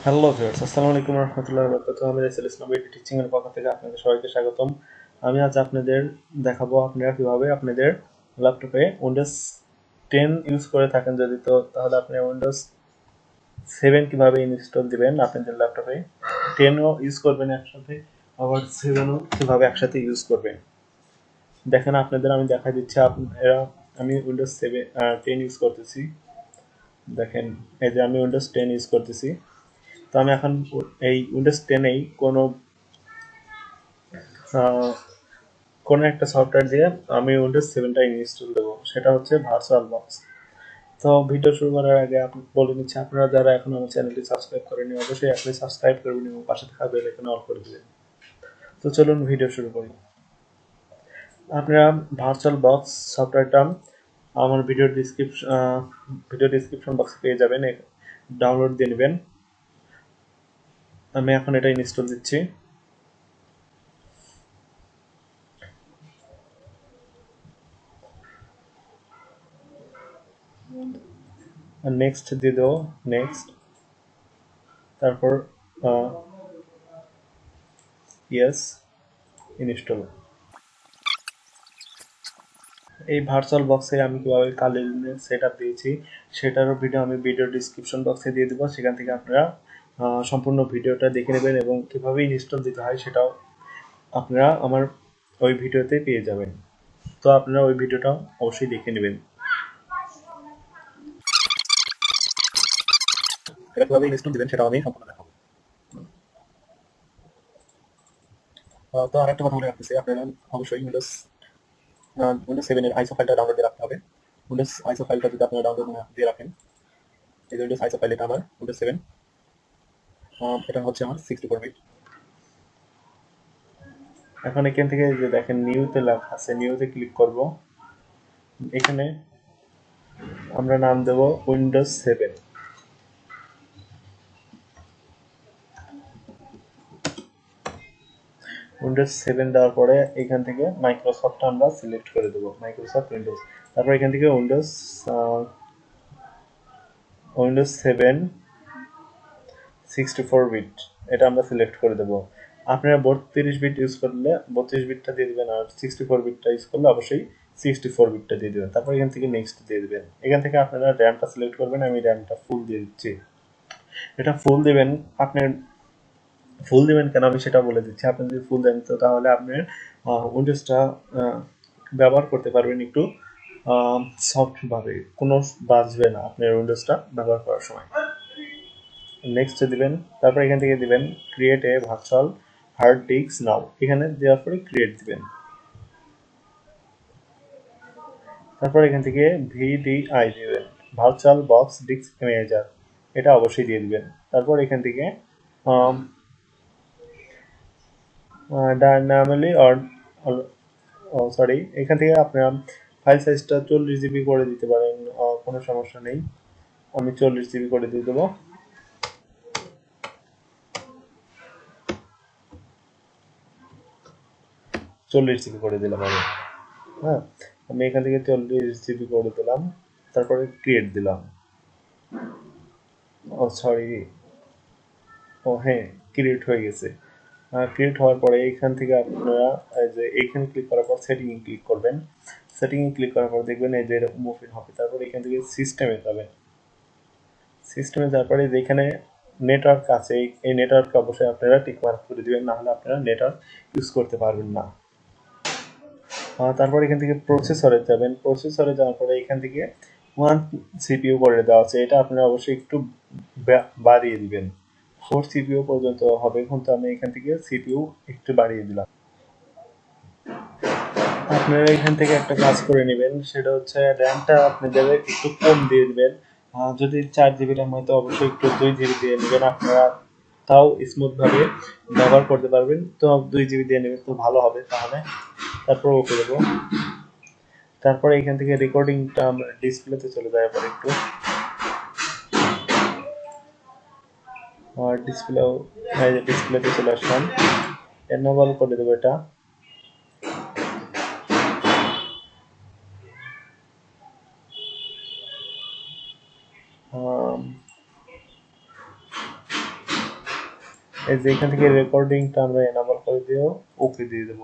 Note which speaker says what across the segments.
Speaker 1: Hello viewers, আসসালামু আলাইকুম রহমতুল্লাহি ওয়া বারাকাতুহু। আমি রাইসুল ইসলাম টিচিং এর পক্ষ থেকে আপনাদের সবাইকে স্বাগতম। আমি আজ আপনাদের দেখাবো আপনারা কিভাবে আপনাদের ল্যাপটপে উইন্ডোজ 10 ইউজ করে থাকেন যদি তাহলে আপনি উইন্ডোজ 7 কিভাবে ইনস্টল দিবেন আপনাদের ল্যাপটপে। 10 ও ইউজ করবেন একসাথে, আবার 7 ও কিভাবে একসাথে ইউজ করবেন। দেখেন আপনাদের আমি দেখা দিচ্ছি আমি উইন্ডোজ 10 ইউজ করতেছি। দেখেন এই যে আমি উইন্ডোজ 10 ইউজ করতেছি। তো আমি এখন এই উইন্ডোজ 10 এই কোনো একটা সফটওয়্যার দিয়ে আমি উইন্ডোজ 7টা ইনস্টল দেবো, সেটা হচ্ছে ভার্চুয়াল বক্স। তো ভিডিও শুরু করার আগে আপনি বলে নিচ্ছি, আপনারা যারা এখন আমার চ্যানেলটি সাবস্ক্রাইব করেনি অবশ্যই আপনি সাবস্ক্রাইব করবেন এবং পাশে থাকা বেল আইকন অল করে দিবেন। তো চলুন ভিডিও শুরু করি। আপনারা ভার্চুয়াল বক্স সফটওয়্যারটা আমার ভিডিও ডিসক্রিপশন বক্সে পেয়ে যাবেন, ডাউনলোড দিয়ে নেবেন। আমি এখন এটা ইনস্টল দিচ্ছি। নেক্সট দিয়ে দেবো, নেক্সট, তারপর ইয়েস, ইনস্টল। এই ভার্চুয়াল বক্সে আমি কিভাবে কালি সেট আপ দিয়েছি সেটারও ভিডিও আমি ভিডিও ডিসক্রিপশন বক্সে দিয়ে দেবো, সেখান থেকে আপনারা সম্পূর্ণ ভিডিওটা দেখে নেবেন এবং কীভাবে ইনস্টল দিতে হয় সেটাও আপনারা আমার ওই ভিডিওতে পেয়ে যাবেন। তো আপনারা ওই ভিডিওটাও অবশ্যই দেখে নেবেন। এটা কিভাবে ইনস্টল দিবেন সেটাও আমি সম্পূর্ণ দেখাবো। তো আরেকটা কথা বলে রাখতেছি, আপনারা অবশ্যই উইন্ডোজ 7 এর আইসো ফাইলটা ডাউনলোড দিয়ে রাখতে হবে। উইন্ডোজ আইসো ফাইলটা যদি আপনারা ডাউনলোড দিয়ে রাখেন, এই যে উইন্ডোজ আইসো ফাইল, এটা আমার উইন্ডোজ 7, এটা হচ্ছে আমার 64 বিট। এখন এখান থেকে যে দেখেন নিউতে লেখা আছে, নিউতে ক্লিক করব। এখানে আমরা নাম দেব উইন্ডোজ 7। উইন্ডোজ 7 দেওয়ার পরে এখান থেকে মাইক্রোসফট আমরা সিলেক্ট করে দেব, মাইক্রোসফট উইন্ডোজ। তারপর এখান থেকে উইন্ডোজ 7 64 বিট এটা আমরা সিলেক্ট করে দেব। আপনারা 32 বিট ইউজ করলে 32 বিটটা দিয়ে দিবেন, আর 64 বিটটা ইউজ করলে অবশ্যই 64 বিটটা দিয়ে দিবেন। তারপর এখান থেকে নেক্সট দিয়ে দিবেন। এখান থেকে আপনারা র্যামটা সিলেক্ট করবেন, আমি র্যামটা ফুল দিয়ে দিচ্ছি। এটা ফুল দিবেন। আপনার ফুল দিবেন কেন আমি সেটা বলে দিচ্ছি। আপনি যদি ফুল দেন তো তাহলে আপনি উইন্ডোজটা ব্যবহার করতে পারবেন একটু সফটভাবে, কোনো বাজবে না আপনার উইন্ডোজটা ব্যবহার করার সময়। নেক্সট দিবেন, তারপর এখান থেকে দিবেন create a virtual hard disk now. এখানে দেওয়ার পরে ক্রিয়েট দিবেন। তারপর এখান থেকে ভিডিআই দিবেন, ভার্চুয়াল বক্স ডিস্ক ইমেজার, এটা অবশ্যই দিয়ে দিবেন। তারপর এখান থেকে ডাইনামিকলি সরি, এখান থেকে আপনারা ফাইল সাইজটা 40 জিবি করে দিতে পারেন, কোনো সমস্যা নেই। আমি 40 জিবি করে দিয়ে দেবো। চল্লিশ জিবি করে দিলাম আমি। হ্যাঁ, আমি এখান থেকে 40 জিবি করে দিলাম, তারপরে ক্রিয়েট দিলাম। ও সরি, ও হ্যাঁ, ক্রিয়েট হয়ে গেছে। ক্রিয়েট হওয়ার পরে এখান থেকে আপনারা যে এইখানে ক্লিক করার পর সেটিংয়ে ক্লিক করবেন। সেটিংয়ে ক্লিক করার পর দেখবেন এই যে এরকম ওপেন হবে। তারপর এখান থেকে সিস্টেমে যাবেন। সিস্টেমে যাওয়ার পরে যেখানে নেটওয়ার্ক আছে, এই নেটওয়ার্ককে অবশ্যই আপনারা টিক মার্ক করে দিবেন, না হলে আপনারা নেটওয়ার্ক ইউজ করতে পারবেন না। তারপর এখান থেকে প্রসেসরে যাবেন। প্রসেসরে যাওয়ার পরে এখান থেকে 1 সিপিইউ করে দেওয়া আছে, এটা আপনারা অবশ্যই একটু বাড়িয়ে দিবেন। 4 সিপিইউ পর্যন্ত হবে, কিন্তু আমি এখান থেকে সিপিইউ একটু বাড়িয়ে দিলাম। আপনারা এখান থেকে একটা কাজ করে নেবেন, সেটা হচ্ছে র্যামটা আপনাদের একটু কম দিয়ে দিবেন। যদি 4 জিবি র্যাম হয় তো অবশ্যই একটু 2 জিবি দিয়ে নেবেন, আপনারা তাও স্মুথ ভাবে ব্যবহার করতে পারবেন। তো 2 জিবি দিয়ে নেবেন তো ভালো হবে তাহলে। তারপর ওকে দেবো। তারপরে এখান থেকে রেকর্ডিংটা আমরা ডিসপ্লেতে চলে যাই আবার একটু। আর ডিসপ্লেতে চলে আসলাম, এনেবল করে দেবো এটা। এই যে এখান থেকে রেকর্ডিংটা আমরা এনাবল করে দিও, ওকে দিয়ে দেব।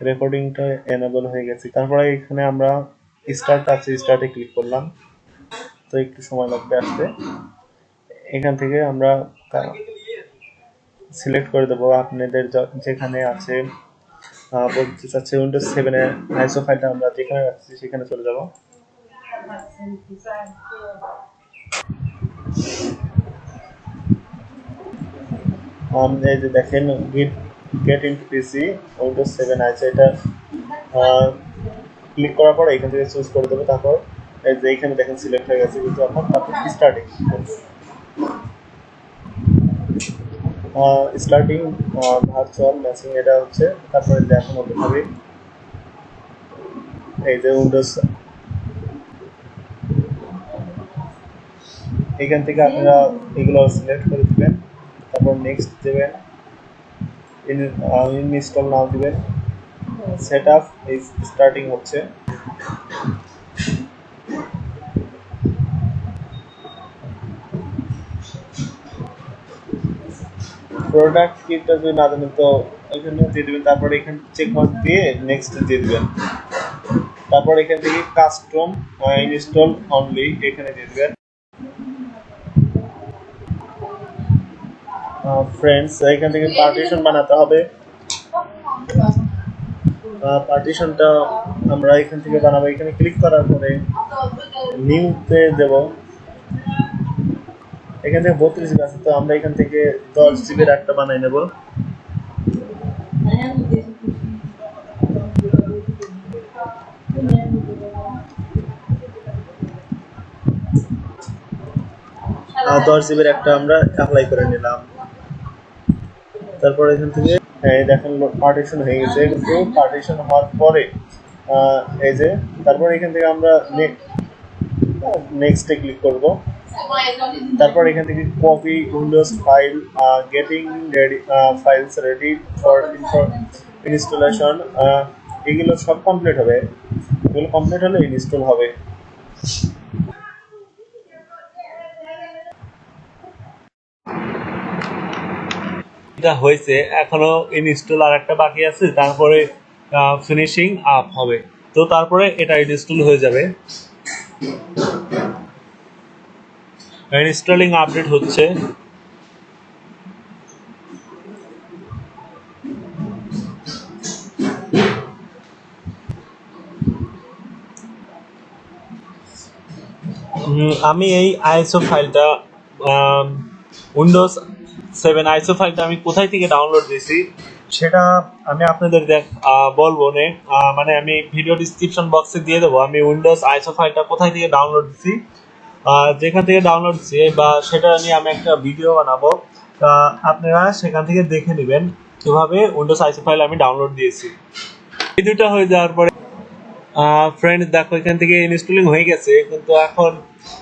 Speaker 1: রেকর্ডিংটা এনাবল হয়ে গেছে। তারপরে এখানে আমরা স্টার্ট আছে, স্টার্টে ক্লিক করলাম, তো একটু সময় লাগবে আসতে। এখান থেকে আমরা সিলেক্ট করে দেবো আপনাদের যেখানে আছে বলতে চাচ্ছে উইন্ডোজ 7 এর আইসো ফাইলটা আমরা যেখানে রাখছি সেখানে চলে যাব। এই যে দেখেন গেট ইনটু পিসি উইন্ডোজ 7 আছে, এটা ক্লিক করার পর এখান থেকে চুজ করে দেবো। তারপর এই যে এখানে দেখেন সিলেক্ট হয়ে গেছে কিন্তু এখন তারপর স্টার্টিং ভার্চুয়াল মেশিন এটা হচ্ছে। তারপরে এখন ওপেন হবে এই যে উইন্ডোজ। এখান থেকে আপনারা এগুলো সিলেক্ট করে দিবেন, তারপর নেক্সট দেবেন, ইনস্টল নাও দিবেন। সেট আপ ইজ স্টার্টিং হচ্ছে। প্রোডাক্ট কিটটা যদি না জানেন তো এখানে দিয়ে দেবেন, তারপর এখানে চেক মার্ক দিয়ে নেক্সট দিয়ে দেবেন। তারপর এখান থেকে কাস্টম ইনস্টল অনলি এখানে দিয়ে দেবেন। ফ্রেন্ডস এখান থেকে পার্টিশন বানাতে হবে। পার্টিশনটা আমরা এখান থেকে বানাবো। এখানে ক্লিক করার পরে নিউতে দেব। এখান থেকে 32 জিবি আছে, তো আমরা এখান থেকে 10 জিবির একটা বানাই নেব। আর 10 জিবির একটা আমরা অ্যাপ্লাই করে নিলাম। তারপর এখান থেকে দেখেন পার্টিশন হয়ে গেছে, কিন্তু পার্টিশন হওয়ার পরে এই যে তারপর এখান থেকে আমরা নেক্সটে ক্লিক করব। তারপর এখান থেকে copy Windows file getting ready files ready for installation, এগুলো সব কমপ্লিট হবে। এগুলো কমপ্লিট হলে ইনস্টল হবে। এটা হয়েছে, এখনো ইনস্টল আর একটা বাকি আছে, তারপরে ফিনিশিং আপ হবে। তো তারপরে এটা ইনস্টল হয়ে যাবে। ইনস্টলিং আপডেট হচ্ছে। আমি এই আইএসও ফাইলটা উইন্ডোজ 7 আইএসও ফাইলটা আমি কোথায় থেকে ডাউনলোড দিয়েছি সেটা আমি আপনাদের বলবো না, মানে আমি ভিডিও ডিসক্রিপশন বক্সে দিয়ে দেবো আমি উইন্ডোজ আইএসও ফাইলটা কোথায় থেকে ডাউনলোড দিয়েছি, যেখান থেকে ডাউনলোড দিয়েছি বা সেটা নিয়ে আমি একটা ভিডিও বানাবো। আপনারা সেখান থেকে দেখে নেবেন কিভাবে উইন্ডোজ আইএসও ফাইল আমি ডাউনলোড দিয়েছি। এই দুটো হয়ে যাওয়ার পরে ফ্রেন্ডস দেখো এখান থেকে ইনস্টলিং হয়ে গেছে, কিন্তু এখন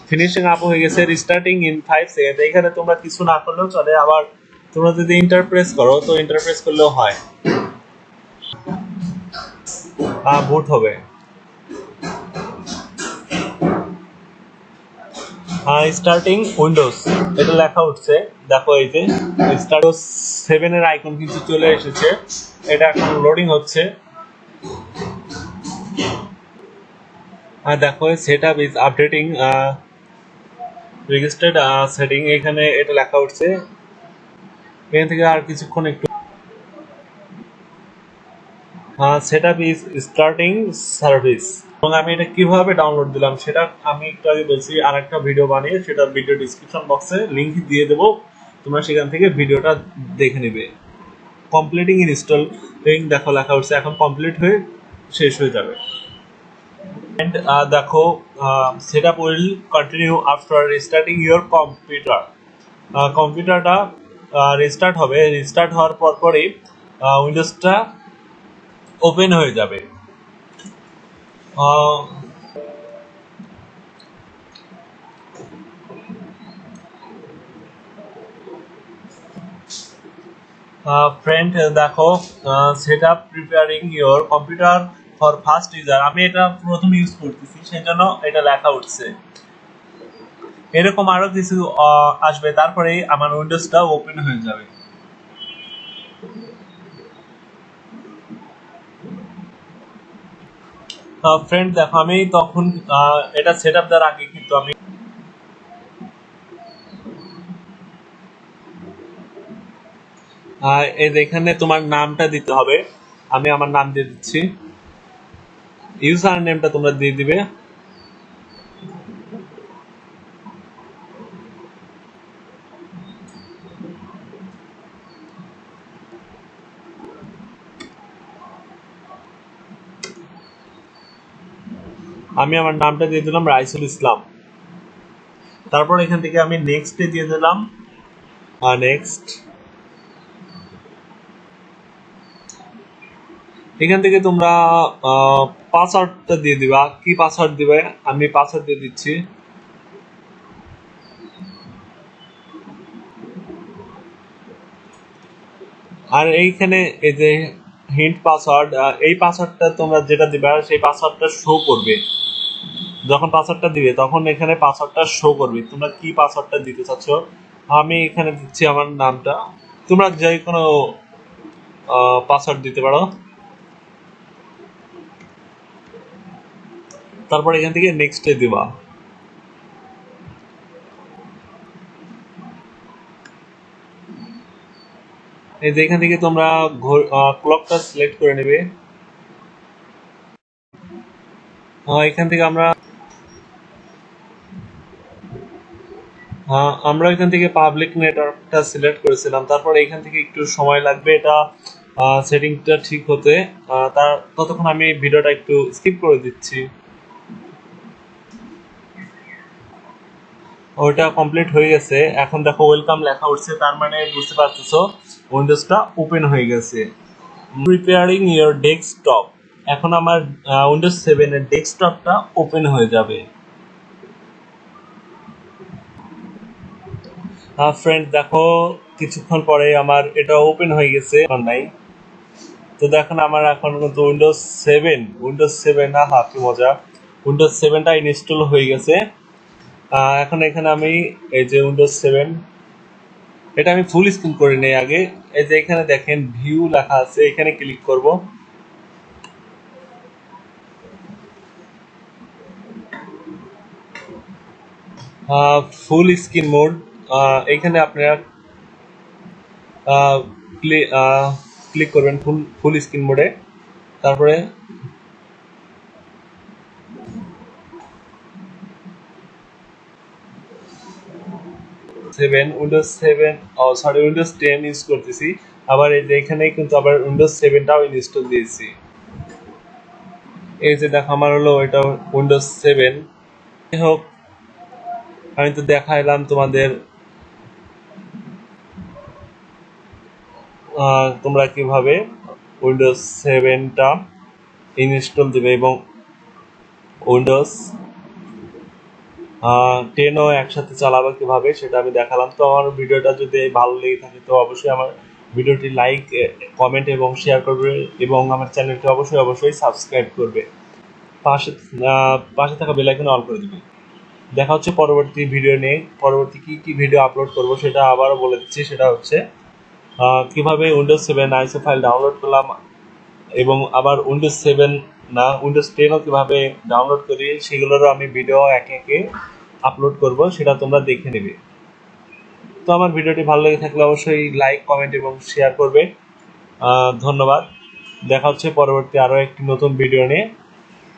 Speaker 1: ফিনিশিং আপ হয়ে গেছে। Restarting in 5 second. এখানে তোমরা কিছু না করলেও চলে, আবার তোমরা যদি ইন্টারপ্রেস করো তো ইন্টারপ্রেস করলেও হয়, বুট হবে। স্টার্টিং উইন্ডোজ এটা লেখা উঠছে, দেখো এই যে উইন্ডোজ 7 এর আইকন কিন্তু চলে এসেছে। এটা এখন লোডিং হচ্ছে। দেখো setup is updating registered setting, এখানে এটা লেখা উঠছে। এখান থেকে আর কিছুক্ষণ একটু সেটআপ ইজ স্টার্টিং সার্ভিস। এবং আমি এটা কিভাবে ডাউনলোড দিলাম সেটা আমি একটু আগে বলছি, আর একটা ভিডিও বানিয়ে সেটা ভিডিও ডিসক্রিপশন বক্সে লিংক দিয়ে দেবো, তোমরা সেখান থেকে ভিডিওটা দেখে নেবে। কমপ্লিটিং ইনস্টলিং দেখো লেখা উঠছে, এখন কমপ্লিট হয়ে শেষ হয়ে যাবে। And দেখো setup will continue after restarting your computer. কম্পিউটারটা রিস্টার্ট হবে, রিস্টার্ট হওয়ার পরই উইন্ডোজটা ওপেন হয়ে যাবে। ফ্রেন্ড দেখো setup preparing your computer for first user. আমি এটা প্রথম ইউজ করতেছি সেই জন্য এটা লেখা উঠছে। এরকম আরো কিছু আসবে, তারপরে আমার উইন্ডোজটা ওপেন হয়ে যাবে। ফ্রেন্ড দেখো আমি তখন এটা সেটআপ দেওয়ার আগে কিন্তু আমি এই যে এখানে তোমার নামটা দিতে হবে। আমি আমার নাম দিয়ে দিচ্ছি, ইউজার নেমটা তোমরা দিয়ে দিবে। আমি আমার নামটা দিয়ে দিলাম রাইসুল ইসলাম। তারপর এখান থেকে আমি নেক্সটে দিয়ে দিলাম, নেক্সট। এখান থেকে তোমরা পাসওয়ার্ডটা দিয়ে দিবা। কি পাসওয়ার্ড দিবে? আমি পাসওয়ার্ড দিয়ে দিচ্ছি। আর এইখানে এই যে হিন্ট পাসওয়ার্ড, এই পাসওয়ার্ডটা তোমরা যেটা দিবা সেই পাসওয়ার্ডটা শো করবে। যখন পাসওয়ার্ডটা দিবে তখন এখানে পাসওয়ার্ডটা শো করবে তোমরা কি পাসওয়ার্ডটা দিতে চাচ্ছ। আমি এখানে দিচ্ছি আমার নামটা, তোমরা যে কোনো পাসওয়ার্ড দিতে পারো। তারপর এখান থেকে নেক্সটে দিবা। এই যে এখান থেকে তোমরা ক্লকটা সিলেক্ট করে নেবে। এখান থেকে আমরা এখান থেকে পাবলিক নেটওয়ার্কটা সিলেক্ট করেছিলাম। তারপর এখান থেকে একটু সময় লাগবে এটা সেটিংটা ঠিক হতে। তার ততক্ষণ আমি ভিডিওটা একটু স্কিপ করে দিচ্ছি। ওইটা কমপ্লিট হয়ে গেছে। এখন দেখো ওয়েলকাম লেখা উঠছে, তার মানে বুঝতে পারতেছো উইন্ডোজটা ওপেন হয়ে গেছে। প্রিপেয়ারিং ইওর ডেস্কটপ, এখন আমার উইন্ডোজ 7 এর ডেস্কটপটা ওপেন হয়ে যাবে। ফ্রেন্ড দেখো কিছুক্ষণ পরে আমার এটা ওপেন হয়ে গেছে নাই। তো দেখুন আমার এখন কিন্তু উইন্ডোজ 7 না কি মজা, উইন্ডোজ 7টা ইনস্টল হয়ে গেছে। এখন এখানে আমি এই যে উইন্ডোজ 7 এটা আমি ফুল স্ক্রিন করে নেই আগে। এই যে এখানে দেখেন ভিউ লেখা আছে, এখানে ক্লিক করব। ফুল স্ক্রিন মোড, এখানে আপনারা ক্লিক করবেন ফুল স্ক্রিন মোডে। তারপরে উইন্ডোজ 10 ইউজ করতেছি। আবার এই যে এখানে কিন্তু আবার উইন্ডোজ 7টাও ইনস্টল দিয়েছি। এই যে দেখো আমার হলো এটা উইন্ডোজ 7। যাই হোক আমি তো দেখাইলাম তোমাদের তোমরা কিভাবে উইন্ডোজ 7টা ইনস্টল দিবে এবং উইন্ডোজ 10ও একসাথে চালাবে কিভাবে সেটা আমি দেখালাম। তো আমার ভিডিওটা যদি ভালো লেগে থাকে তো অবশ্যই আমার ভিডিওটি লাইক, কমেন্ট এবং শেয়ার করবে এবং আমার চ্যানেলটি অবশ্যই সাবস্ক্রাইব করবে। পাশে থাকা বেল আইকন অন করে দিবে। দেখা হচ্ছে পরবর্তী ভিডিও নিয়ে। পরবর্তী কি ভিডিও আপলোড করব সেটা আবারও বলে দিচ্ছি, সেটা হচ্ছে কিভাবে উইন্ডোজ 7 আইএসও ফাইল ডাউনলোড করলাম এবং আবার উইন্ডোজ 7 না উইন্ডোজ 10ও কিভাবে ডাউনলোড করি সেগুলোরও আমি ভিডিও একে একে আপলোড করব, সেটা তোমরা দেখে নেবে। তো আমার ভিডিওটি ভালো লেগে থাকলে অবশ্যই লাইক, কমেন্ট এবং শেয়ার করবে। ধন্যবাদ। দেখা হচ্ছে পরবর্তী আরও একটি নতুন ভিডিও নিয়ে।